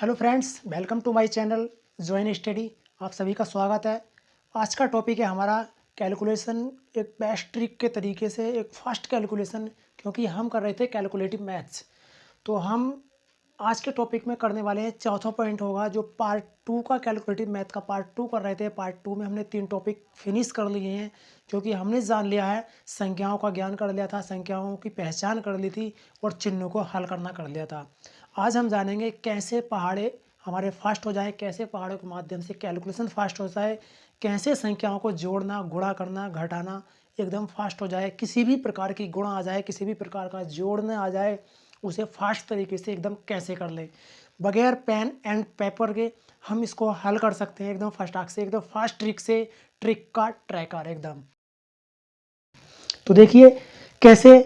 Hello friends, welcome to my channel join study. आप सभी का स्वागत है। आज का टॉपिक है हमारा कैलकुलेशन, एक बेस्ट ट्रिक के तरीके से एक फास्ट कैलकुलेशन, क्योंकि हम कर रहे थे कैलकुलेटिव मैथ्स। तो हम आज के टॉपिक में करने वाले हैं, चौथा पॉइंट होगा जो पार्ट 2 का कैलकुलेटिव मैथ का पार्ट 2 कर रहे थे। पार्ट 2 में हमने 3 टॉपिक फिनिश कर लिए हैं, क्योंकि हमने जान लिया है, संख्याओं का ज्ञान कर लिया था, संख्याओं की पहचान कर ली थी और चिन्हों को हल करना कर लिया था। आज हम जानेंगे कैसे पहाड़े हमारे फास्ट हो जाए, कैसे पहाड़ों के माध्यम से कैलकुलेशन फास्ट हो जाए, कैसे संख्याओं को जोड़ना, गुणा करना, घटाना एकदम फास्ट हो जाए, किसी भी प्रकार की गुणा आ जाए, किसी भी प्रकार का जोड़ना आ जाए, उसे फास्ट तरीके से एकदम कैसे कर ले, बगैर पेन एंड पेपर के हम इसको हल कर सकते हैं एकदम फटाक से, एकदम फास्ट ट्रिक से, ट्रिक का ट्रैकर एकदम। तो देखिए कैसे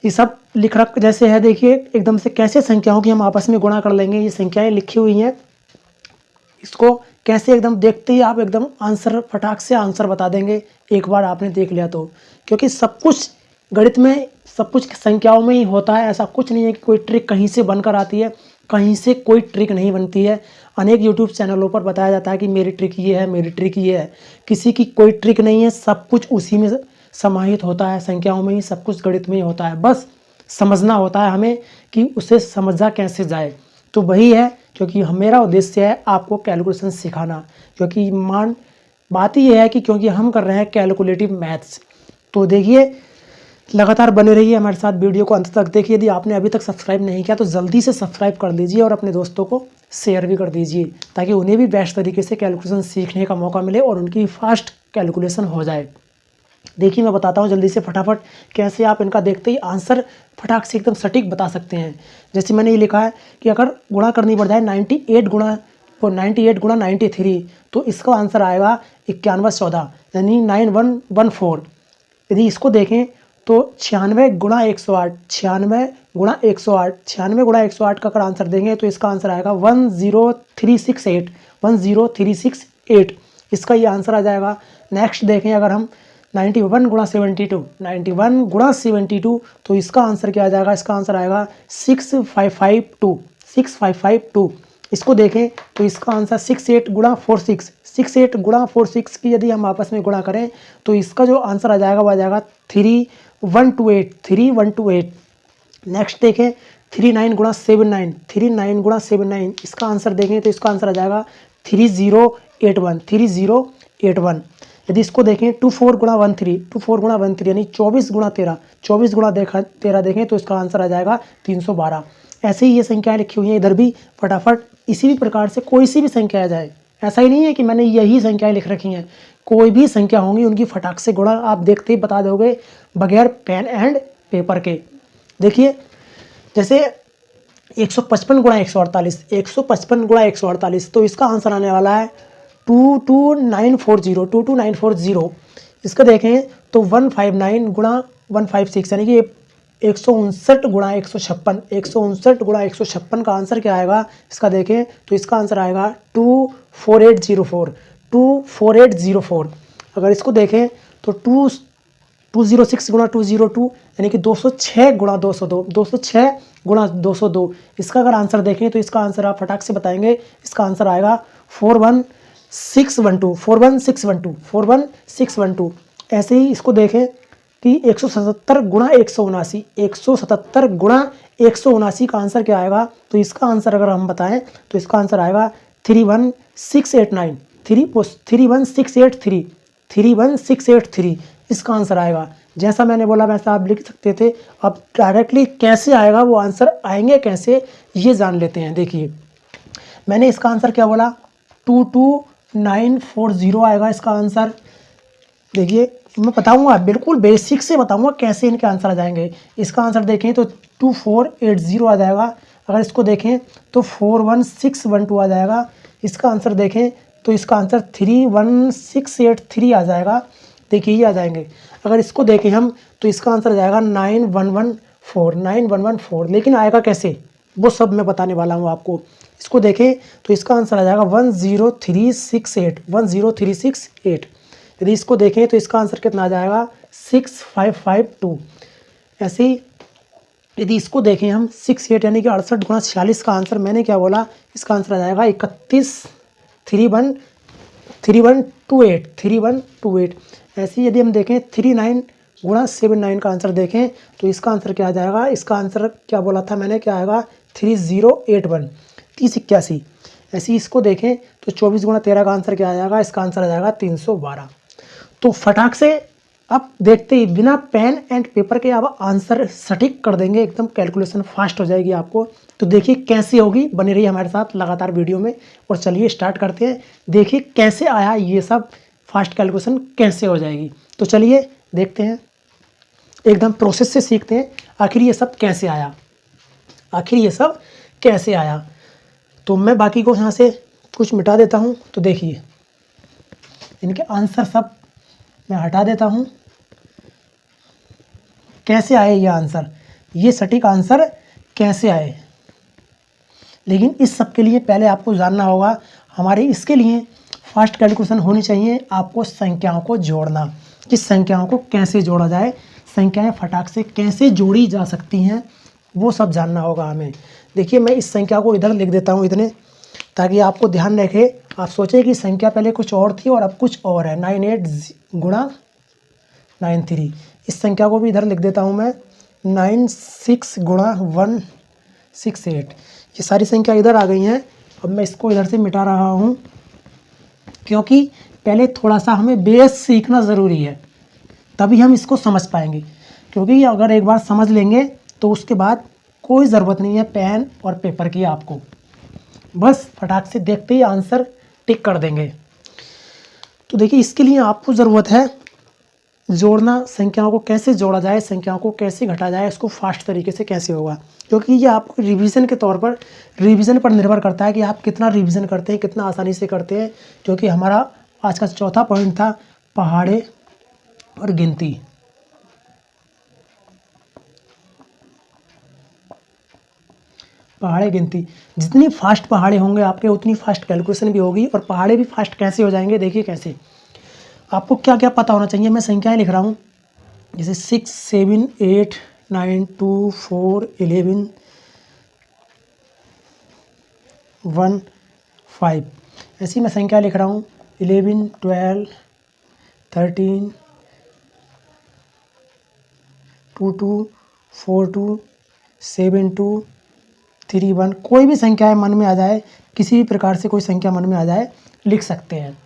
ये सब लिख रख जैसे है, देखिए एकदम से कैसे संख्याओं की हम आपस में गुणा कर लेंगे। ये संख्याएं लिखी हुई हैं, इसको कैसे एकदम देखते ही आप एकदम आंसर फटाक से आंसर बता देंगे एक बार आपने देख लिया तो। क्योंकि सब कुछ गणित में, सब कुछ संख्याओं में ही होता है। ऐसा कुछ नहीं है कि कोई ट्रिक कहीं से बनकर आती है, कहीं से कोई ट्रिक नहीं बनती है। अनेक यूट्यूब चैनलों पर बताया जाता है कि मेरी ट्रिक ये है, मेरी ट्रिक ये है। किसी की कोई ट्रिक नहीं है, सब कुछ उसी में समाहित होता है, संख्याओं में ही सब कुछ गणित में ही होता है। बस समझना होता है हमें कि उसे समझा कैसे जाए। तो वही है, क्योंकि मेरा उद्देश्य है आपको कैलकुलेशन सिखाना। क्योंकि बात ही है कि क्योंकि हम कर रहे हैं कैलकुलेटिव मैथ्स। तो देखिए लगातार बने रहिए हमारे साथ, वीडियो को अंत तक देखिए। यदि आपने अभी तक सब्सक्राइब नहीं किया तो जल्दी से सब्सक्राइब कर लीजिए और अपने दोस्तों को शेयर भी कर दीजिए, ताकि उन्हें भी बेस्ट तरीके से कैलकुलेशन सीखने का मौका मिले और उनकी फास्ट कैलकुलेशन हो जाए। देखिए मैं बताता हूँ जल्दी से फटाफट कैसे आप इनका देखते ही आंसर फटाक से एकदम सटीक बता सकते हैं। जैसे मैंने ये लिखा है कि अगर गुणा करनी पड़ जाए 98 गुणा 93, तो इसका आंसर आएगा 9114, यानी 9114। यदि इसको देखें तो 96 गुणा 108, 96 गुणा 108, 96 गुणा 108 का अगर आंसर देंगे तो इसका आंसर आएगा 10368, 10368। इसका ये आंसर आ जाएगा। नेक्स्ट देखें अगर हम 91 गुणा 72, 91 गुणा 72, तो इसका आंसर क्या आ जाएगा? इसका आंसर आएगा 6552, 6552। इसको देखें तो इसका आंसर 68 गुणा 46, 68 गुणा 46 की यदि हम आपस में गुणा करें तो इसका जो आंसर आ जाएगा वो आ जाएगा 3128, 3128। नेक्स्ट देखें 39 गुणा 79, 39 गुणा 79, इसका आंसर देखें तो इसका आंसर आ जाएगा 3081, 3081। यदि इसको देखें 24 गुणा 13, 24 गुणा 13 यानी 24 गुणा 13, 24 गुणा 13 देखें तो इसका आंसर आ जाएगा 312। ऐसे ही ये संख्याएं लिखी हुई हैं इधर भी, फटाफट इसी भी प्रकार से कोई सी भी संख्या आ जाए। ऐसा ही नहीं है कि मैंने यही संख्याएं लिख रखी हैं, कोई भी संख्या होंगी उनकी फटाक से गुणा आप देखते ही बता दोगे बगैर पेन एंड पेपर के। देखिए जैसे 155 गुणा 148, 155 गुणा 148, तो इसका आंसर आने वाला है 22940, 22940। इसका देखें तो 159 गुणा 156, यानी कि 159 गुणा 156, 159 गुणा 156 का आंसर क्या आएगा? इसका देखें तो इसका आंसर आएगा 24804, 24804। अगर इसको देखें तो 206 गुणा 202, यानी कि 206 गुणा 202, 206 गुणा 202। इसका अगर आंसर देखें तो इसका आंसर आप फटाक से बताएंगे, इसका आंसर आएगा 41612, 41612, 41612। ऐसे ही इसको देखें कि 177 गुणा 179, 177 गुणा 179 का आंसर क्या आएगा? तो इसका आंसर अगर हम बताएं तो इसका आंसर आएगा 31689, 31683, 31683। इसका आंसर आएगा। जैसा मैंने बोला वैसा आप लिख सकते थे। अब डायरेक्टली कैसे आएगा, वो आंसर आएंगे कैसे, ये जान लेते हैं। देखिए मैंने इसका आंसर क्या बोला, 22940 आएगा इसका आंसर। देखिए मैं बताऊंगा, बिल्कुल बेसिक से बताऊंगा कैसे इनके आंसर आ जाएंगे। इसका आंसर देखें तो 2480 आ जाएगा। अगर इसको देखें तो 41612 आ जाएगा। इसका आंसर देखें तो इसका आंसर 31683 आ जाएगा। देखिए ये आ जाएंगे। अगर इसको देखें हम तो इसका आंसर आ जाएगा 9114, 9114। लेकिन आएगा कैसे वो सब मैं बताने वाला हूँ आपको। इसको देखें तो इसका आंसर आ जाएगा 10368, 10368। यदि इसको देखें तो इसका आंसर कितना आ जाएगा 6552। ऐसे ही यदि इसको देखें हम 68 यानी कि 68 गुणा 46 का आंसर मैंने क्या बोला, इसका आंसर आ जाएगा 3128। ऐसे ही यदि हम देखें 39 गुणा 79 का आंसर देखें तो इसका आंसर क्या आ जाएगा, इसका आंसर क्या बोला था मैंने, क्या आएगा 3081 3081। ऐसे ही इसको देखें तो 24 गुणा 13 का आंसर क्या आ जाएगा, इसका आंसर आ जाएगा 312। तो फटाक से अब देखते ही बिना पेन एंड पेपर के अब आंसर सटीक कर देंगे, एकदम कैलकुलेशन फास्ट हो जाएगी आपको। तो देखिए कैसे होगी, बने रहिए हमारे साथ लगातार वीडियो में। और चलिए स्टार्ट करते हैं, देखिए कैसे आया ये सब, फास्ट कैलकुलेशन कैसे हो जाएगी। तो चलिए देखते हैं, एकदम प्रोसेस से सीखते हैं आखिर ये सब कैसे आया, आखिर ये सब कैसे आया। तो मैं बाकी को यहाँ से कुछ मिटा देता हूँ। तो देखिए इनके आंसर सब मैं हटा देता हूँ। कैसे आए ये आंसर, ये सटीक आंसर कैसे आए। लेकिन इस सब के लिए पहले आपको जानना होगा, हमारे इसके लिए फास्ट कैलकुलेशन होनी चाहिए, आपको संख्याओं को जोड़ना, कि संख्याओं को कैसे जोड़ा जाए, संख्याएं फटाक से कैसे जोड़ी जा सकती हैं, वो सब जानना होगा हमें। देखिए मैं इस संख्या को इधर लिख देता हूँ इतने, ताकि आपको ध्यान रखे, आप सोचें कि संख्या पहले कुछ और थी और अब कुछ और है। 98 गुणा 93, इस संख्या को भी इधर लिख देता हूँ मैं। 96 गुणा 168, ये सारी संख्या इधर आ गई हैं। अब मैं इसको इधर से मिटा रहा हूँ, क्योंकि पहले थोड़ा सा हमें बेस सीखना ज़रूरी है, तभी हम इसको समझ पाएंगे। क्योंकि अगर एक बार समझ लेंगे तो उसके बाद कोई ज़रूरत नहीं है पेन और पेपर की, आपको बस फटाक से देखते ही आंसर टिक कर देंगे। तो देखिए इसके लिए आपको ज़रूरत है जोड़ना, संख्याओं को कैसे जोड़ा जाए, संख्याओं को कैसे घटा जाए, इसको फास्ट तरीके से कैसे होगा। क्योंकि ये आपको रिवीजन के तौर पर, रिवीजन पर निर्भर करता है कि आप कितना रिवीजन करते हैं, कितना आसानी से करते हैं। क्योंकि हमारा आज का चौथा पॉइंट था पहाड़े और गिनती। पहाड़े गिनती, जितनी फास्ट पहाड़े होंगे आपके उतनी फास्ट कैलकुलेशन भी होगी, और पहाड़े भी फास्ट कैसे हो जाएंगे। देखिए कैसे, आपको क्या क्या पता होना चाहिए। मैं संख्याएं लिख रहा हूँ, जैसे 6 7 8 9 2 4 11 1 5। ऐसी मैं संख्या लिख रहा हूँ 11 12 13 2 2 4 2 7 2 3 1। कोई भी संख्या मन में आ जाए, किसी भी प्रकार से कोई संख्या मन में आ जाए, लिख सकते हैं।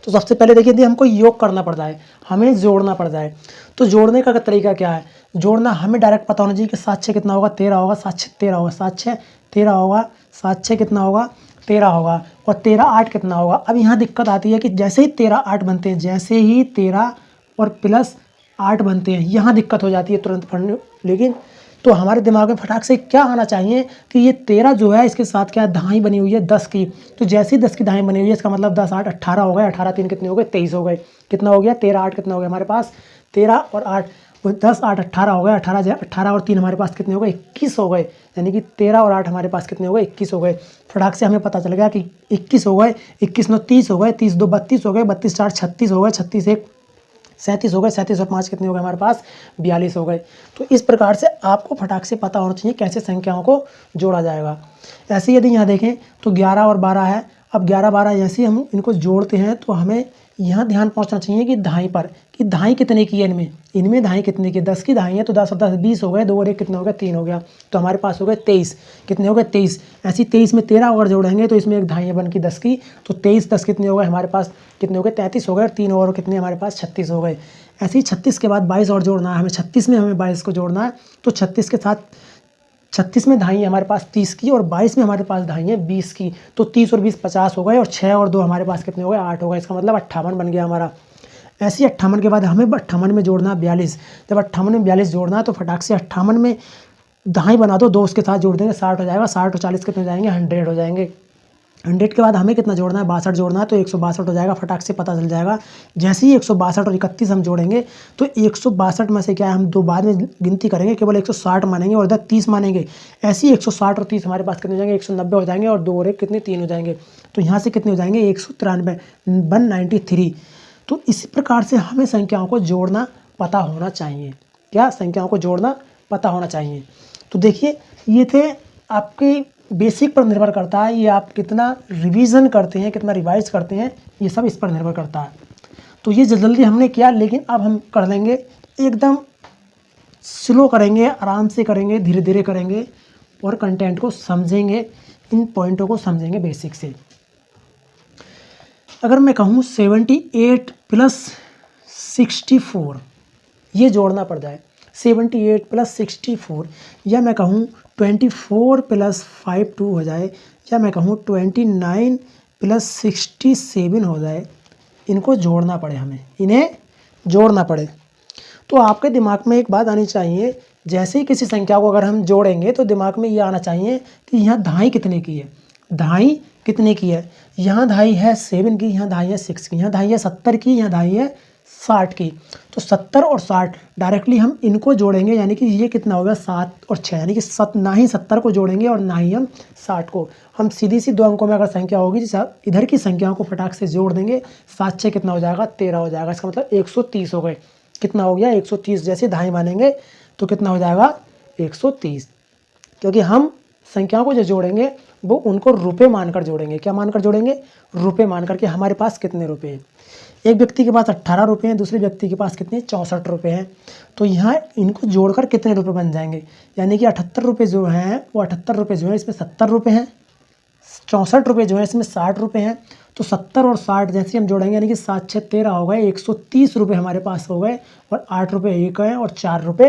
तो सबसे पहले देखिए, यदि हमको योग करना पड़ जाए, हमें जोड़ना पड़ जाए, तो जोड़ने का तरीका क्या है। जोड़ना हमें डायरेक्ट पता होना चाहिए कि 7 6 कितना होगा, 13 होगा, 7 6 13 होगा, 7 6 13 होगा, 7 6 कितना होगा, 13 होगा, और 13 8 कितना होगा। अब यहाँ दिक्कत आती है कि जैसे ही 13 8 बनते हैं, जैसे ही 13 और प्लस 8 बनते हैं, यहाँ दिक्कत हो जाती है तुरंत पढ़ने। लेकिन तो हमारे दिमाग में फटाक से क्या आना चाहिए कि ये 13 जो है, इसके साथ क्या धाई बनी हुई है 10 की। तो जैसे ही 10 की धाई बनी हुई है, इसका मतलब 10 8 18 हो गए, 18 3 कितने हो गए, 23 हो गए। कितना हो गया, 13 8 कितना हो गया हमारे पास, 13 और 8 10 8 18 हो गए, 18 और 3 हमारे पास कितने हो गए, 21 हो गए। यानी कि 13 और 8 हमारे पास कितने हो गए, 21 हो गए। फटाक से हमें पता चल गया कि 21 हो गए, 21 9 30 हो गए, 30 2 32 हो गए, 32 4 36 हो गए, 36 1 37 हो गए, 37 और 5 कितने हो गए हमारे पास, 42 हो गए। तो इस प्रकार से आपको फटाक से पता होना चाहिए कैसे संख्याओं को जोड़ा जाएगा। ऐसे यदि यहाँ देखें तो 11 और 12 है। अब 11 12 जैसे ही हम इनको जोड़ते हैं तो हमें यहाँ ध्यान पहुँचना चाहिए कि धाई पर, कि धाई कितने की है, इनमें धाई कितने की, 10 की धाई है, तो 10 और 10 20 हो गए, 2 और 1 कितना हो गया, 3 हो गया। तो हमारे पास हो गए 23, कितने हो गए 23। ऐसी 23 में 13 अगर जोड़ेंगे तो इसमें एक धाई है बन की 10 की, तो 23 10 कितने हो गए हमारे पास, कितने हो गए 33 हो गए, और 3 और कितने हमारे पास 36 हो गए। ऐसे ही 36 के बाद 22 और जोड़ना है हमें, 36 में हमें 22 को जोड़ना है। तो 36 के साथ 36 में धाई है हमारे पास 30 की, और 22 में हमारे पास धाई है 20 की। तो 30 और 20 50 हो गए, और 6 और 2 हमारे पास कितने हो गए, 8 हो गए। इसका मतलब 58 बन गया हमारा। ऐसे ही 58 के बाद हमें 58 में जोड़ना है 42। जब 58 में 42 जोड़ना है तो फटाक से 58 में धाई बना दो, 2 उसके साथ जोड़ देंगे, 60 हो जाएगा। 60 और 40 कितने हो जाएंगे, 100 हो जाएंगे। 100 के बाद हमें कितना जोड़ना है, 62 जोड़ना है, तो 162 हो जाएगा। फटाक से पता चल जाएगा। जैसे ही 162 और 31 हम जोड़ेंगे तो 162 में से क्या है, हम 2 बाद में गिनती करेंगे, केवल 160 मानेंगे और इधर 30 मानेंगे। ऐसे ही 160 और 30 हमारे पास कितने हो जाएंगे, 190 हो जाएंगे, और 2 और 1 कितने, 3 हो जाएंगे। तो यहाँ से कितने हो जाएंगे, 193 193। तो इसी प्रकार से हमें संख्याओं को जोड़ना पता होना चाहिए। क्या, संख्याओं को जोड़ना पता होना चाहिए। तो देखिए ये थे आपके बेसिक पर निर्भर करता है, ये आप कितना रिवीजन करते हैं, कितना रिवाइज करते हैं, ये सब इस पर निर्भर करता है। तो ये जल्दी हमने किया, लेकिन अब हम कर लेंगे एकदम स्लो करेंगे, आराम से करेंगे, धीरे धीरे करेंगे और कंटेंट को समझेंगे, इन पॉइंटों को समझेंगे बेसिक से। अगर मैं कहूँ 78 प्लस 64 ये जोड़ना पड़ जाए, 78 प्लस 64, या मैं कहूँ 24 प्लस 52 हो जाए, या मैं कहूँ 29 प्लस 67 हो जाए, इनको जोड़ना पड़े, हमें इन्हें जोड़ना पड़े, तो आपके दिमाग में एक बात आनी चाहिए, जैसे ही किसी संख्या को अगर हम जोड़ेंगे तो दिमाग में ये आना चाहिए कि यहाँ दहाई कितने की है, दहाई कितने की है। यहाँ दहाई है 7 की, यहाँ दहाई है 6 की, यहाँ दहाई है 70 की, यहाँ दहाई है 60 की। तो 70 और 60 डायरेक्टली हम इनको जोड़ेंगे, यानी कि ये कितना होगा 7 और 6, यानी कि ना ही 70 को जोड़ेंगे और ना ही हम 60 को। हम सीधी सी 2 अंकों में अगर संख्या होगी, जैसे इधर की संख्याओं को फटाक से जोड़ देंगे, 7 6 कितना हो जाएगा 13 हो जाएगा। इसका मतलब 130 हो गए। कितना हो गया 130। जैसे दहाई मानेंगे तो कितना हो जाएगा 130, क्योंकि हम संख्याओं को जो जोड़ेंगे वो उनको रुपए मानकर जोड़ेंगे। क्या मानकर जोड़ेंगे? रुपए मानकर के हमारे पास कितने रुपए हैं। एक व्यक्ति के पास 18 रुपये हैं, दूसरे व्यक्ति के पास कितने 64 रुपये हैं। तो यहाँ इनको जोड़कर कितने रुपए बन जाएंगे, यानी कि 78 रुपये जो हैं वो 78 रुपये जो है इसमें 70 रुपये हैं, 64 रुपये जो है इसमें 60 रुपये हैं। तो 70 और 60 जैसे हम जोड़ेंगे, यानी कि 7 6 13 हो गए, 130 रुपये हमारे पास हो गए, और 8 रुपये एक हैं और 4 रुपये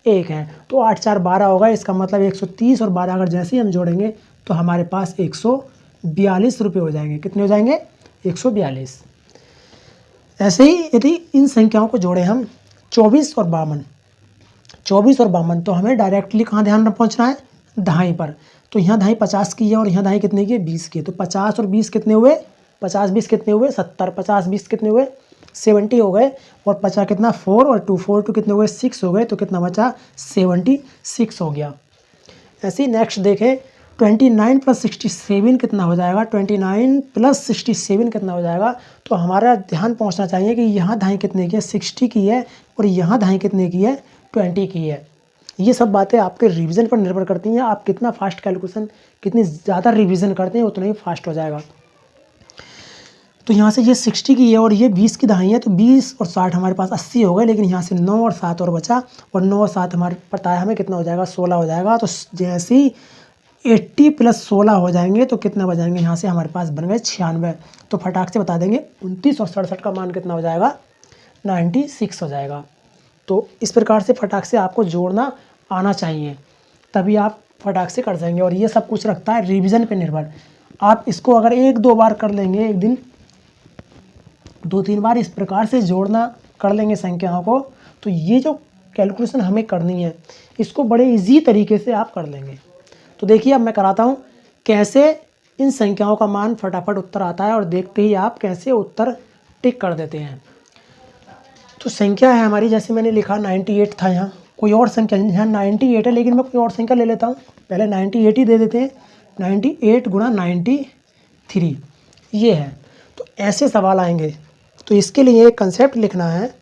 एक हैं। तो 8 4 12 होगा। इसका मतलब 130 और 12 अगर जैसे ही हम जोड़ेंगे तो हमारे पास 142 रुपये हो जाएंगे। कितने हो जाएंगे 142। ऐसे ही यदि इन संख्याओं को जोड़ें हम 24 और 52, तो हमें डायरेक्टली कहाँ ध्यान पहुँचना है, दहाई पर। तो यहाँ दहाई 50 की है और यहाँ दहाई कितने की है 20 की है। तो 50 और 20 कितने हुए, 50 20 कितने हुए 70, 50 20 कितने हुए 70 हो गए, और 50 कितना 4 और 2 4 2 कितने हुए 6 हो गए। तो कितना बचा 76 हो गया। ऐसे ही नेक्स्ट देखें 29 प्लस 67 कितना हो जाएगा, 29 प्लस 67 कितना हो जाएगा। तो हमारा ध्यान पहुंचना चाहिए कि यहाँ दहाई कितने की है 60 की है, और यहाँ दहाई कितने की है 20 की है। ये सब बातें आपके रिवीजन पर निर्भर करती हैं। आप कितना फास्ट कैलकुलेशन, कितनी ज़्यादा रिवीजन करते हैं उतना ही फास्ट हो जाएगा। तो यहाँ से ये 60 की है और ये 20 की दहाई है, तो 20 और 60 हमारे पास 80 हो गए, लेकिन यहाँ से 9 और 7 और बचा, और 9 और 7 हमारे पता है हमें कितना हो जाएगा 16 हो जाएगा। तो जैसे ही 80 प्लस 16 हो जाएंगे तो कितना बजाएंगे, यहाँ से हमारे पास बन गए 96। तो फटाक से बता देंगे 29 और 67 का मान कितना हो जाएगा 96 हो जाएगा। तो इस प्रकार से फटाक से आपको जोड़ना आना चाहिए, तभी आप फटाक से कर जाएंगे। और ये सब कुछ रखता है रिवीजन पे निर्भर। आप इसको अगर 1-2 बार कर लेंगे, एक दिन 2-3 बार इस प्रकार से जोड़ना कर लेंगे संख्याओं को, तो ये जो कैलकुलेशन हमें करनी है इसको बड़े इजी तरीके से आप कर लेंगे। तो देखिए अब मैं कराता हूँ कैसे इन संख्याओं का मान फटाफट उत्तर आता है, और देखते ही आप कैसे उत्तर टिक कर देते हैं। तो संख्या है हमारी, जैसे मैंने लिखा 98 था, यहाँ कोई और संख्या यहाँ 98 है, लेकिन मैं कोई और संख्या ले लेता हूँ। पहले 98 ही दे देते हैं, 98 गुणा 93 ये है। तो ऐसे सवाल आएंगे। तो इसके लिए एक कंसेप्ट लिखना है,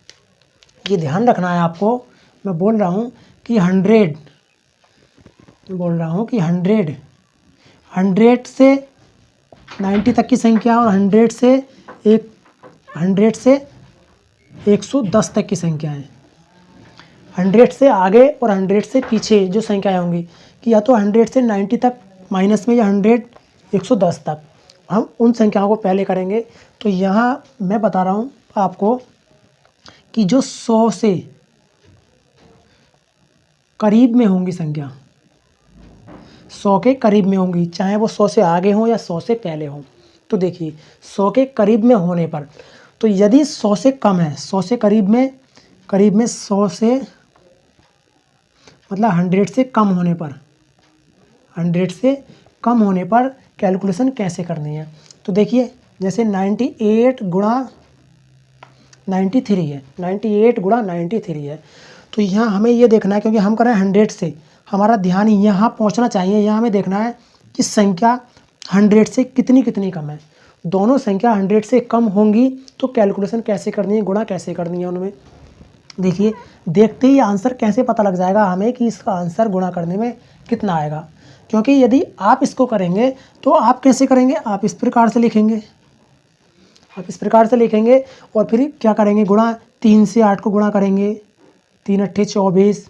ये ध्यान रखना है आपको। मैं बोल रहा हूँ कि 100 से 90 तक की संख्या, और 100 से 110 तक की संख्याएँ, 100 से आगे और 100 से पीछे जो संख्याएँ होंगी, कि या तो 100 से 90 तक माइनस में, या 100 110 तक, हम उन संख्याओं को पहले करेंगे। तो यहाँ मैं बता रहा हूँ आपको कि जो 100 से करीब में होंगी संख्या, 100 के करीब में होंगी, चाहे वो 100 से आगे हों या 100 से पहले हों। तो देखिए 100 के करीब में होने पर, तो यदि 100 से कम है, 100 से करीब में 100 से मतलब 100 से कम होने पर, 100 से कम होने पर कैलकुलेशन कैसे करनी है। तो देखिए जैसे 98 गुणा 93 है, 98 गुणा 93 है। तो यहाँ हमें ये देखना है, क्योंकि हम कर रहे हैं 100 से, हमारा ध्यान यहाँ पहुँचना चाहिए। यहाँ हमें देखना है कि संख्या 100 से कितनी कितनी कम है। दोनों संख्या 100 से कम होंगी तो कैलकुलेशन कैसे करनी है, गुणा कैसे करनी है उनमें। देखिए, देखते ही आंसर कैसे पता लग जाएगा हमें कि इसका आंसर गुणा करने में कितना आएगा, क्योंकि यदि आप इसको करेंगे तो आप कैसे करेंगे, आप इस प्रकार से लिखेंगे, आप इस प्रकार से लिखेंगे और फिर क्या करेंगे, गुणा 3 से 8 को गुणा करेंगे, 3 अट्ठे 24,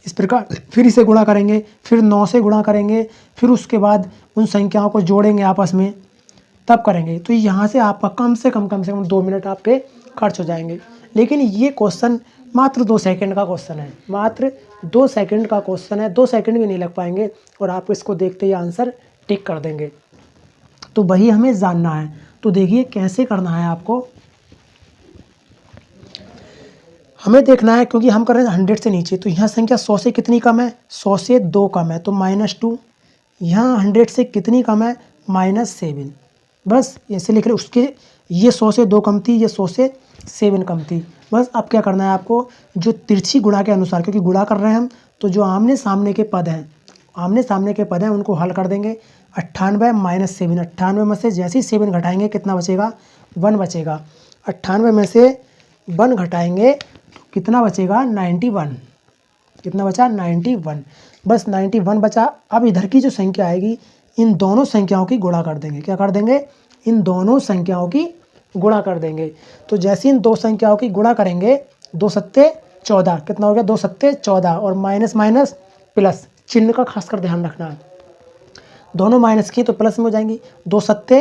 इस प्रकार फिर इसे गुणा करेंगे, फिर 9 से गुणा करेंगे, फिर उसके बाद उन संख्याओं को जोड़ेंगे आपस में, तब करेंगे। तो यहाँ से आपका कम से कम 2 मिनट आपके खर्च हो जाएंगे। लेकिन ये क्वेश्चन मात्र 2 सेकंड का क्वेश्चन है, मात्र 2 सेकंड का क्वेश्चन है, 2 सेकंड भी नहीं लग पाएंगे और आप इसको देखते ही आंसर टिक कर देंगे। तो वही हमें जानना है। तो देखिए कैसे करना है आपको, हमें देखना है, क्योंकि हम कर रहे हैं 100 से नीचे, तो यहाँ संख्या 100 से कितनी कम है, 100 से 2 कम है तो -2। यहाँ 100 से कितनी कम है, -7। बस ऐसे लिख रहे, उसके ये 100 से 2 कम थी, ये 100 से 7 कम थी। बस अब क्या करना है आपको, जो तिरछी गुणा के अनुसार, क्योंकि गुणा कर रहे हैं हम, तो जो आमने सामने के पद हैं, आमने सामने के पद हैं उनको हल कर देंगे। 98 - 7, 98 में से जैसे ही 7 घटाएंगे कितना बचेगा, 1 बचेगा। 98 में से 1 घटाएंगे तो कितना बचेगा, 91। कितना बचा, 91। बस 91 बचा। अब इधर की जो संख्या आएगी, इन दोनों संख्याओं की गुणा कर देंगे। क्या कर देंगे, इन दोनों संख्याओं की गुणा कर देंगे। तो जैसे इन दो संख्याओं की गुणा करेंगे, 2 सत्ते 14, कितना हो गया, 2 सत्ते 14, और माइनस माइनस प्लस, चिन्ह का खासकर ध्यान रखना है, दोनों माइनस की तो प्लस में हो जाएंगी। 2 सत्ते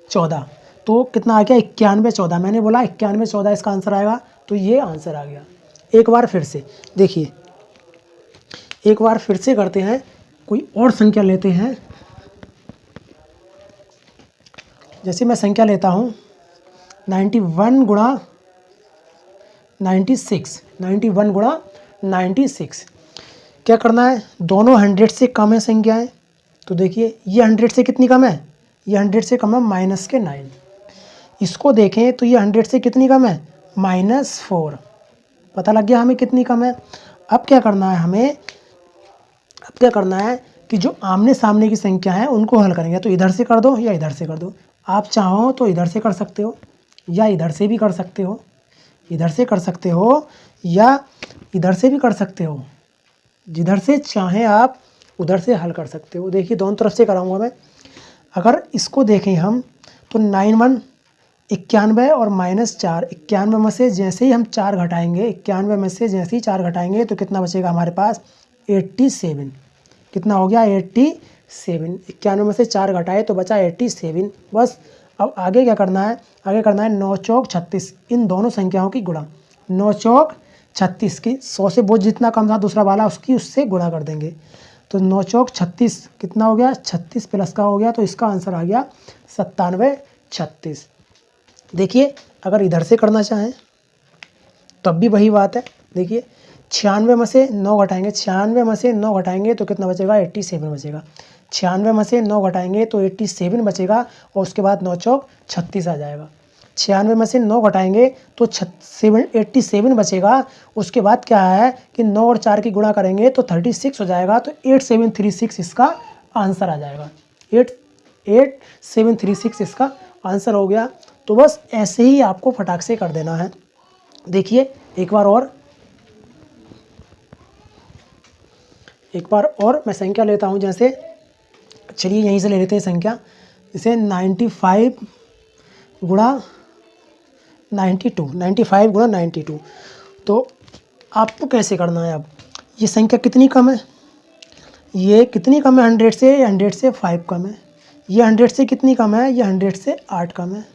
14, तो कितना आ गया, 91 14। मैंने बोला 91 14 इसका आंसर आएगा, तो ये आंसर आ गया। एक बार फिर से देखिए, एक बार फिर से करते हैं, कोई और संख्या लेते हैं। जैसे मैं संख्या लेता हूँ 91 गुणा 96, 91 गुणा 96। क्या करना है, दोनों 100 से कम है संख्याएं। तो देखिए ये 100 से कितनी कम है, ये 100 से कम है -9। इसको देखें तो ये 100 से कितनी कम है, -4। पता लग गया हमें कितनी कम है। अब क्या करना है हमें, अब क्या करना है कि जो आमने सामने की संख्या है उनको हल करेंगे। तो इधर से कर दो या इधर से कर दो, आप चाहो तो इधर से कर सकते हो या इधर से भी कर सकते हो, इधर से कर सकते हो या इधर से भी कर सकते हो, जिधर से चाहें आप उधर से हल कर सकते हो। देखिए दोनों तरफ से कराऊंगा मैं। अगर इसको देखें हम तो 91 91 और -4, 91 में से जैसे ही हम 4 घटाएंगे, 91 में से जैसे ही 4 घटाएंगे तो कितना बचेगा हमारे पास, 87। कितना हो गया, 87। 91 में से 4 घटाए तो बचा 87। बस अब आगे क्या करना है, आगे करना है 9 चौक 36, इन दोनों संख्याओं की गुणा। 9 चौक 36 की 100 से बहुत जितना कम था दूसरा वाला, उसकी उससे गुणा कर देंगे। तो 9 चौक 36 कितना हो गया, 36 प्लस का हो गया, तो इसका आंसर आ गया 97 36। देखिए अगर इधर से करना चाहें तब भी वही बात है। देखिए 96 में से 9 घटाएंगे, 96 में से 9 घटाएंगे तो कितना बचेगा, 87 बचेगा। 96 में से 9 घटाएंगे तो 87 बचेगा और उसके बाद 9 चौक 36 आ जाएगा। 96 में से 9 घटाएंगे तो 87 बचेगा। उसके बाद क्या है कि 9 और 4 की गुणा करेंगे तो 36 हो जाएगा, तो 8736 इसका आंसर आ जाएगा। 8736 इसका आंसर हो गया। तो बस ऐसे ही आपको फटाक से कर देना है। देखिए एक बार और मैं संख्या लेता हूँ। जैसे चलिए यहीं से ले लेते हैं संख्या, जैसे 95 गुणा 92, 95 गुणा 92। तो आपको कैसे करना है, अब ये संख्या कितनी कम है, ये कितनी कम है, 100 से, 100 से 5 कम है। ये 100 से कितनी कम है, ये 100 से 8 कम है।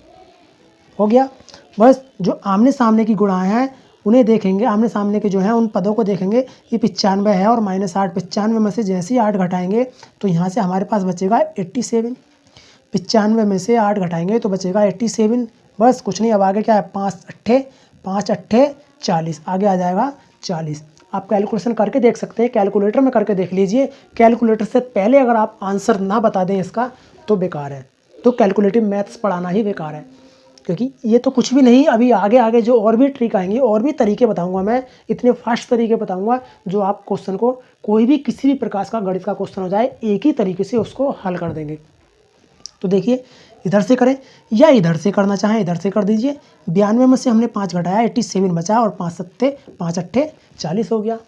हो गया। बस जो आमने सामने की गुणाएं हैं उन्हें देखेंगे, आमने सामने के जो हैं उन पदों को देखेंगे। ये 95 है और -8, 95 में से जैसे ही 8 घटाएंगे तो यहाँ से हमारे पास बचेगा 87। 95 में से 8 घटाएंगे तो बचेगा 87। बस कुछ नहीं, अब आगे क्या है, 5 अट्ठे 40, आगे आ जाएगा 40। आप कैलकुलेशन करके देख सकते हैं, कैलकुलेटर में करके देख लीजिए। कैलकुलेटर से पहले अगर आप आंसर ना बता दें इसका तो बेकार है, तो कैलकुलेटिव मैथ्स पढ़ाना ही बेकार है, क्योंकि ये तो कुछ भी नहीं। अभी आगे जो और भी ट्रिक आएंगी, और भी तरीके बताऊंगा मैं, इतने फास्ट तरीके बताऊंगा जो आप क्वेश्चन को, कोई भी किसी भी प्रकार का गणित का क्वेश्चन हो जाए, एक ही तरीके से उसको हल कर देंगे। तो देखिए इधर से करें या इधर से करना चाहें इधर से कर दीजिए। 92 में से हमने 5 घटाया 87 बचा और 5 अट्ठे 40 हो गया।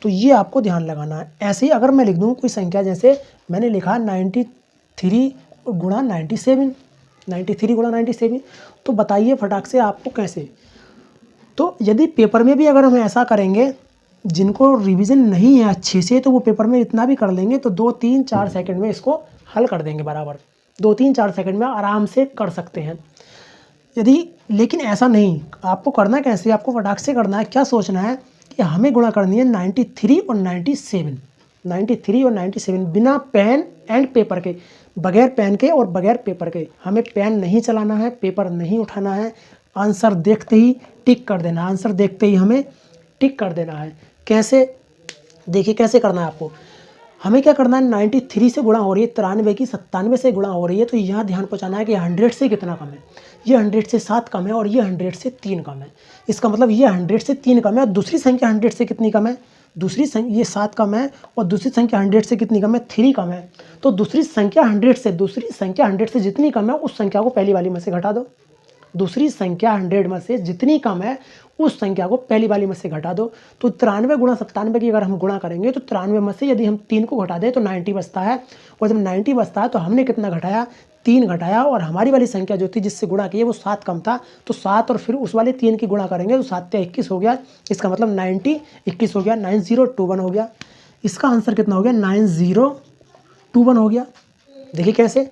तो ये आपको ध्यान लगाना है। ऐसे ही अगर मैं लिख दूँ कोई संख्या, जैसे मैंने लिखा 93 गुणा 97, 93 गुणा 97, तो बताइए फटाक से आपको कैसे। तो यदि पेपर में भी अगर हम ऐसा करेंगे, जिनको रिवीजन नहीं है अच्छे से, तो वो पेपर में इतना भी कर लेंगे तो 2-3-4 सेकंड में इसको हल कर देंगे बराबर। 2-3-4 सेकंड में आराम से कर सकते हैं। यदि लेकिन ऐसा नहीं, आपको करना कैसे, आपको फटाक से करना है। क्या सोचना है कि हमें गुणा करनी है 93 और 97, 93 और 97 बिना पेन एंड पेपर के, बगैर पेन के और बगैर पेपर के। हमें पेन नहीं चलाना है, पेपर नहीं उठाना है, आंसर देखते ही टिक कर देना है। आंसर देखते ही हमें टिक कर देना है। कैसे, देखिए कैसे करना है आपको। हमें क्या करना है, 93 से गुणा हो रही है, 93 की 97 से गुणा हो रही है, तो यहाँ ध्यान पहुँचाना है कि 100 से कितना कम है। ये 100 से 7 कम है और ये 100 से 3 कम है। इसका मतलब ये 100 से 3 कम है और दूसरी संख्या 100 से कितनी कम है, दूसरी संख्या ये 7 कम है और दूसरी संख्या 100 से कितनी कम है, 3 कम है। तो दूसरी संख्या 100 से जितनी कम है उस संख्या को पहली वाली में से घटा दो। दूसरी संख्या 100 में से जितनी कम है उस संख्या को पहली वाली में से घटा दो। तो 93 गुणा 97 की अगर हम गुणा करेंगे तो 93 में से यदि हम 3 को घटा दें तो 90 बचता है। और जब 90 बचता है तो हमने कितना घटाया, 3 घटाया, और हमारी वाली संख्या जो थी जिससे गुणा किए वो 7 कम था, तो 7 और फिर उस वाले 3 की गुणा करेंगे तो 7 या 21 हो गया। इसका मतलब 90 21 हो गया, 9021 हो गया। इसका आंसर कितना हो गया, 9021 हो गया। देखिए कैसे,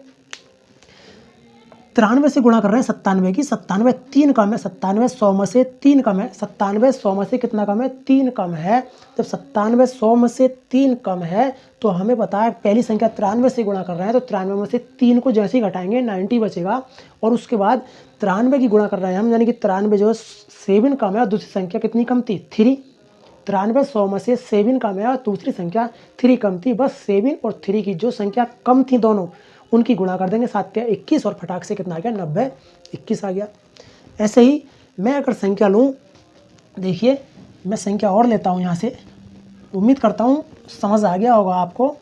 93 से गुणा कर रहे हैं 97 की, 97 3 कम है, 97 100 में से 3 कम है, 97 100 में से कितना कम है, 3 कम है। जब 97 100 में से 3 कम है तो हमें पता है पहली संख्या 93 से गुणा कर रहे हैं, तो 93 में से 3 को जैसे ही घटाएंगे 90 बचेगा। और उसके बाद 93 की गुणा कर रहे हैं हम, यानी कि 93 जो है 7 कम है और दूसरी संख्या कितनी कम थी, 3। 93 100 में से 7 कम है और दूसरी संख्या 3 कम थी। बस 7 और 3 की जो संख्या कम थी दोनों, उनकी गुणा कर देंगे, 7 या 21 और फटाक से कितना आ गया, 90 21 आ गया। ऐसे ही मैं अगर संख्या लूँ, देखिए मैं संख्या और लेता हूँ यहाँ से, उम्मीद करता हूँ समझ आ गया होगा आपको।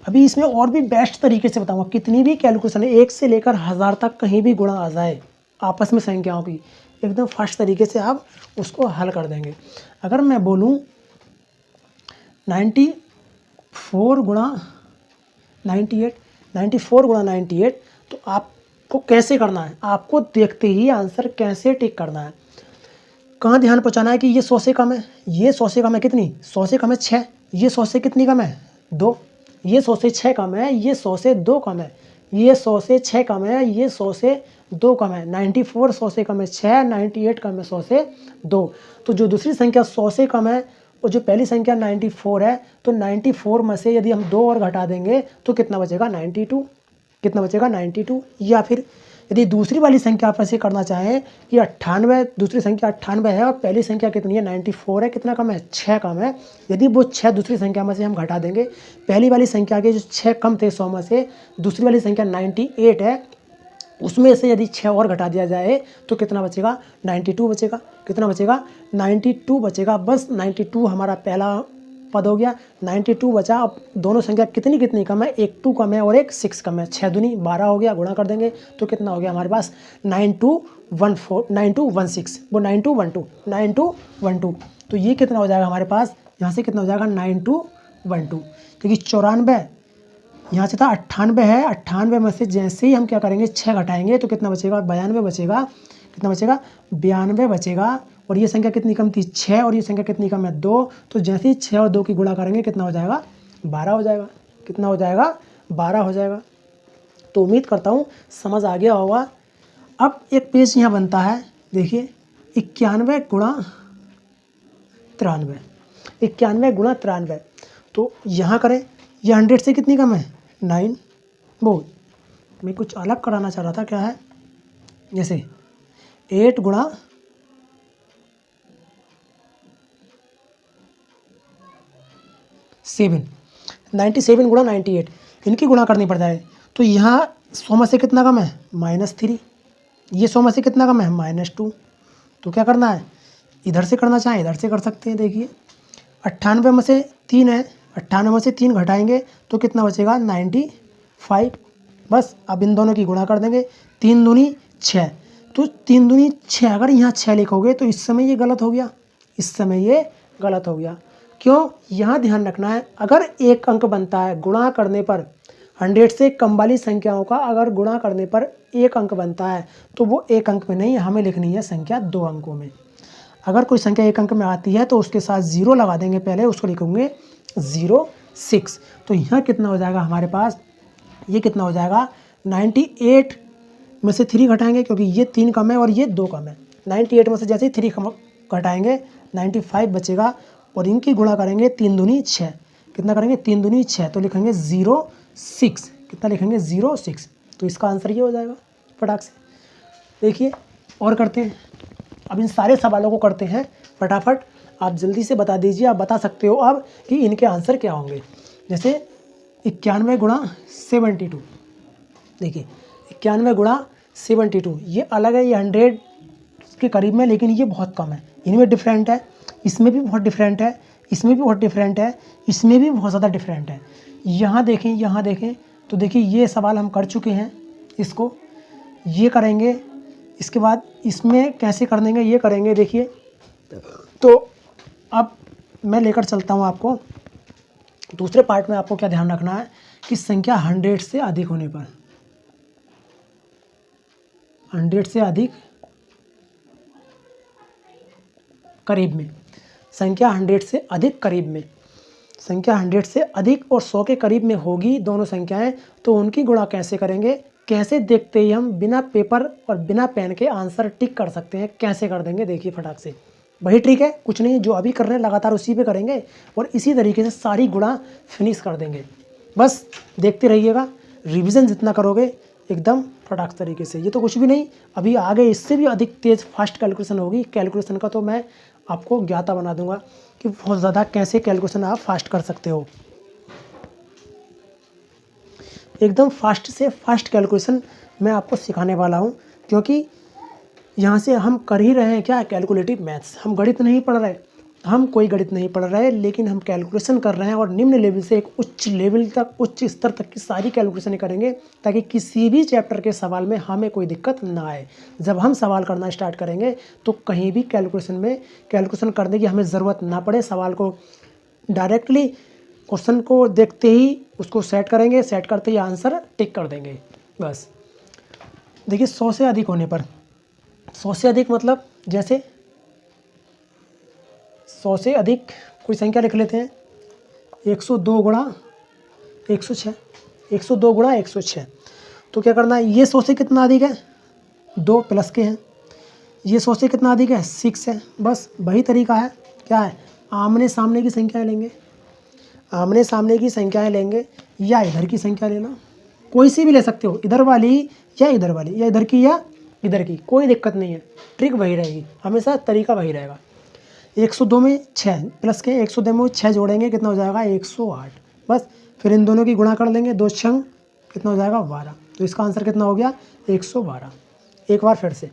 अभी इसमें और भी बेस्ट तरीके से बताऊँगा, कितनी भी कैलकुलेशन है 1 से लेकर 1000 तक कहीं भी गुणा आ जाए आपस में संख्याओं की, एकदम फास्ट तरीके से आप उसको हल कर देंगे। अगर मैं बोलूँ 94 गुणा 98, 94 गुणा 98, तो आपको कैसे करना है, आपको देखते ही आंसर कैसे टिक करना है। कहाँ ध्यान पहुँचाना है कि ये 100 से कम है, ये 100 से कम है, कितनी 100 से कम है 6, ये 100 से कितनी कम है 2, ये 100 से 6 कम है, ये 100 से 2 कम है, ये 100 से 6 कम है, ये 100 से 2 कम है। 94 100 से कम है 6, 98 कम है 100 से 2। तो जो दूसरी संख्या 100 से कम है और जो पहली संख्या 94 है, तो 94 में से यदि हम 2 और घटा देंगे तो कितना बचेगा, 92। कितना बचेगा, 92। या फिर यदि दूसरी वाली संख्या आप ऐसे करना चाहें कि 98, दूसरी संख्या 98 है और पहली संख्या कितनी है, 94 है, कितना कम है, 6 कम है। यदि वो 6 दूसरी संख्या में से हम घटा देंगे, पहली वाली संख्या के जो 6 कम थे 100 में से, दूसरी वाली संख्या 98 है, उसमें से यदि 6 और घटा दिया जाए तो कितना बचेगा, 92 बचेगा। कितना बचेगा, 92 बचेगा। बस 92 हमारा पहला पद हो गया, 92 बचा। अब दोनों संख्या कितनी कितनी कम है, एक 2 कम है और एक 6 कम है, 6 दूनी 12 हो गया। गुणा कर देंगे तो कितना हो गया हमारे पास, 9216, वो 9212। तो ये कितना हो जाएगा हमारे पास, यहाँ से कितना हो जाएगा, 9212। क्योंकि 94 यहाँ से था, 98 है, 98 में से जैसे ही हम क्या करेंगे 6 घटाएंगे तो कितना बचेगा, 92 बचेगा। कितना बचेगा, 92 बचेगा। और ये संख्या कितनी कम थी, 6, और ये संख्या कितनी कम है, 2। तो जैसे ही 6 और 2 की गुणा करेंगे कितना हो जाएगा, 12 हो जाएगा। कितना हो जाएगा, 12 हो जाएगा। तो उम्मीद करता हूँ समझ आ गया होगा। अब एक पेज यहाँ बनता है, देखिए 91 गुणा 93, 91 गुणा 93। तो यहाँ करें, ये 100 से कितनी कम है, 9। वो मैं कुछ अलग कराना चाह रहा था, क्या है, जैसे 8 गुणा 7, 97 गुणा 98, इनकी गुणा करनी पड़ता है। तो यहाँ 100 में से कितना कम है, -3, ये 100 में से कितना कम है, -2। तो क्या करना है, इधर से करना चाहें इधर से कर सकते हैं। देखिए 98 में से 3 है, 98 में से 3 घटाएंगे तो कितना बचेगा, 95। बस अब इन दोनों की गुणा कर देंगे, 3 दूनी 6। तो 3 दूनी 6, अगर यहाँ 6 लिखोगे तो इस समय ये गलत हो गया, इस समय ये गलत हो गया। क्यों? यहाँ ध्यान रखना है, अगर एक अंक बनता है गुणा करने पर, 100 से कम वाली संख्याओं का अगर गुणा करने पर एक अंक बनता है तो वो एक अंक में नहीं, हमें लिखनी है संख्या 2 अंकों में। अगर कोई संख्या एक अंक में आती है तो उसके साथ 0 लगा देंगे, पहले उसको लिखेंगे 06। तो यहाँ कितना हो जाएगा हमारे पास, ये कितना हो जाएगा 98 में से 3 घटाएंगे, क्योंकि ये 3 कम है और ये 2 कम है। 98 में से जैसे ही 3 घटाएंगे 95 बचेगा, और इनकी गुणा करेंगे 3 दूनी 6। कितना करेंगे? 3 दूनी 6, तो लिखेंगे 06। कितना लिखेंगे? 06। तो इसका आंसर ये हो जाएगा फटाक से। देखिए और करते हैं, अब इन सारे सवालों को करते हैं फटाफट। आप जल्दी से बता दीजिए, आप बता सकते हो अब कि इनके आंसर क्या होंगे। जैसे 91 गुणा 72, देखिए 91 गुणा 72 ये अलग है, ये 100 के करीब में, लेकिन ये बहुत कम है। इनमें डिफरेंट है, इसमें भी बहुत डिफरेंट है, इसमें भी बहुत डिफरेंट है, इसमें भी बहुत ज़्यादा डिफरेंट है। यहाँ देखें, यहाँ देखें तो देखिए ये सवाल हम कर चुके हैं, इसको ये करेंगे, इसके बाद इसमें कैसे कर देंगे ये करेंगे। देखिए तो अब मैं लेकर चलता हूँ आपको दूसरे पार्ट में। आपको क्या ध्यान रखना है कि संख्या 100 से अधिक होने पर, 100 से अधिक करीब में, संख्या 100 से अधिक करीब में, संख्या 100 से अधिक और 100 के करीब में होगी दोनों संख्याएं, तो उनकी गुणा कैसे करेंगे, कैसे देखते ही हम बिना पेपर और बिना पेन के आंसर टिक कर सकते हैं, कैसे कर देंगे देखिए फटाक से। वही ट्रिक है, कुछ नहीं, जो अभी कर रहे हैं लगातार उसी पे करेंगे और इसी तरीके से सारी गुणा फिनिश कर देंगे। बस देखते रहिएगा, रिवीजन जितना करोगे एकदम फटाक तरीके से। ये तो कुछ भी नहीं, अभी आगे इससे भी अधिक तेज़ फास्ट कैलकुलेशन होगी। कैलकुलेशन का तो मैं आपको ज्ञाता बना दूंगा कि बहुत ज़्यादा कैसे कैलकुलेशन आप फास्ट कर सकते हो। एकदम फास्ट से फास्ट कैलकुलेशन मैं आपको सिखाने वाला हूँ, क्योंकि यहाँ से हम कर ही रहे हैं क्या, कैलकुलेटिव मैथ्स। हम गणित नहीं पढ़ रहे, हम कोई गणित नहीं पढ़ रहे, लेकिन हम कैलकुलेशन कर रहे हैं, और निम्न लेवल से एक उच्च लेवल तक, उच्च स्तर तक की सारी कैलकुलेशन करेंगे, ताकि किसी भी चैप्टर के सवाल में हमें कोई दिक्कत ना आए। जब हम सवाल करना स्टार्ट करेंगे तो कहीं भी कैलकुलेशन में कैलकुलेशन करने की हमें ज़रूरत ना पड़े। सवाल को डायरेक्टली क्वेश्चन को देखते ही उसको सेट करेंगे, सेट करते ही आंसर टिक कर देंगे बस। देखिए 100 से अधिक होने पर, 100 से अधिक मतलब जैसे 100 से अधिक कोई संख्या लिख लेते हैं, 102 गुणा 106, 102 गुणा 106। तो क्या करना है, ये 100 से कितना अधिक है, 2 प्लस के हैं, ये 100 से कितना अधिक है, 6 है। बस वही तरीका है, क्या है, आमने सामने की संख्याएं लेंगे, आमने सामने की संख्याएं लेंगे, या इधर की संख्या लेना, कोई सी भी ले सकते हो, इधर वाली या इधर वाली, या इधर की या इधर की, कोई दिक्कत नहीं है, ट्रिक वही रहेगी, हमेशा तरीका वही रहेगा। 102 में 6 प्लस के, 102 में 6 जोड़ेंगे, कितना हो जाएगा 108। बस फिर इन दोनों की गुणा कर लेंगे, 2 छंग कितना हो जाएगा 12। तो इसका आंसर कितना हो गया 112। एक बार फिर से,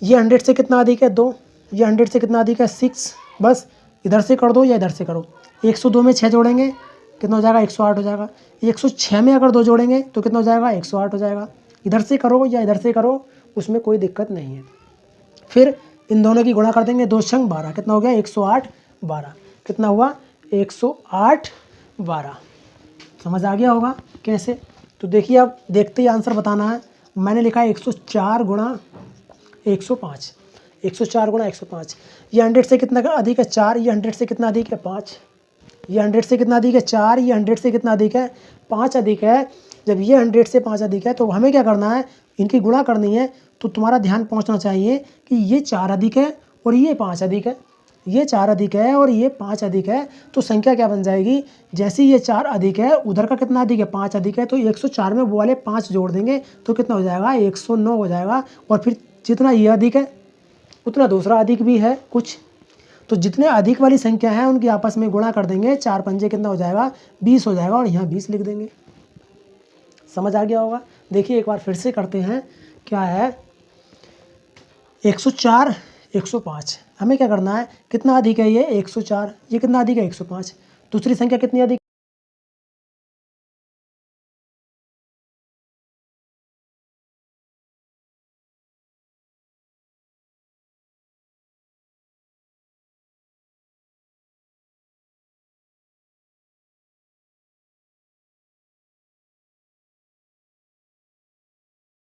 ये 100 से कितना अधिक है 2, ये 100 से कितना अधिक है 6। बस इधर से कर दो या इधर से करो, 102 में 6 जोड़ेंगे कितना हो जाएगा 108 हो जाएगा। 106 में अगर 2 जोड़ेंगे तो कितना हो जाएगा 108 हो जाएगा। इधर से करो या इधर से करो, उसमें कोई दिक्कत नहीं है। फिर इन दोनों की गुणा कर देंगे, 2 छंग 12, कितना हो गया 108 12, कितना हुआ 108 12। समझ आ गया होगा कैसे। तो देखिए अब देखते ही आंसर बताना है। मैंने लिखा है 104 गुणा 105, 104 गुणा 105। ये 100 से कितना अधिक है 4, ये 100 से कितना अधिक है 5, ये 100 से कितना अधिक है 4, ये 100 से कितना अधिक है 5 अधिक है। जब ये 100 से 5 अधिक है तो हमें क्या करना है, इनकी गुणा करनी है। तो तुम्हारा ध्यान पहुंचना चाहिए कि ये 4 अधिक है और ये 5 अधिक है, ये 4 अधिक है और ये 5 अधिक है। तो संख्या क्या बन जाएगी, जैसे ये 4 अधिक है, उधर का कितना अधिक है 5 अधिक है, तो 104 में वो वाले 5 जोड़ देंगे तो कितना हो जाएगा 109 हो जाएगा। और फिर जितना ये अधिक है उतना दूसरा अधिक भी है कुछ, तो जितने अधिक वाली संख्या है उनकी आपस में गुणा कर देंगे, 4 पंजे कितना हो जाएगा 20 हो जाएगा, और यहाँ 20 लिख देंगे। समझ आ गया होगा। देखिए एक बार फिर से करते हैं, क्या है 104 105। हमें क्या करना है, कितना अधिक है ये 104, ये कितना अधिक है 105, दूसरी संख्या कितनी अधिक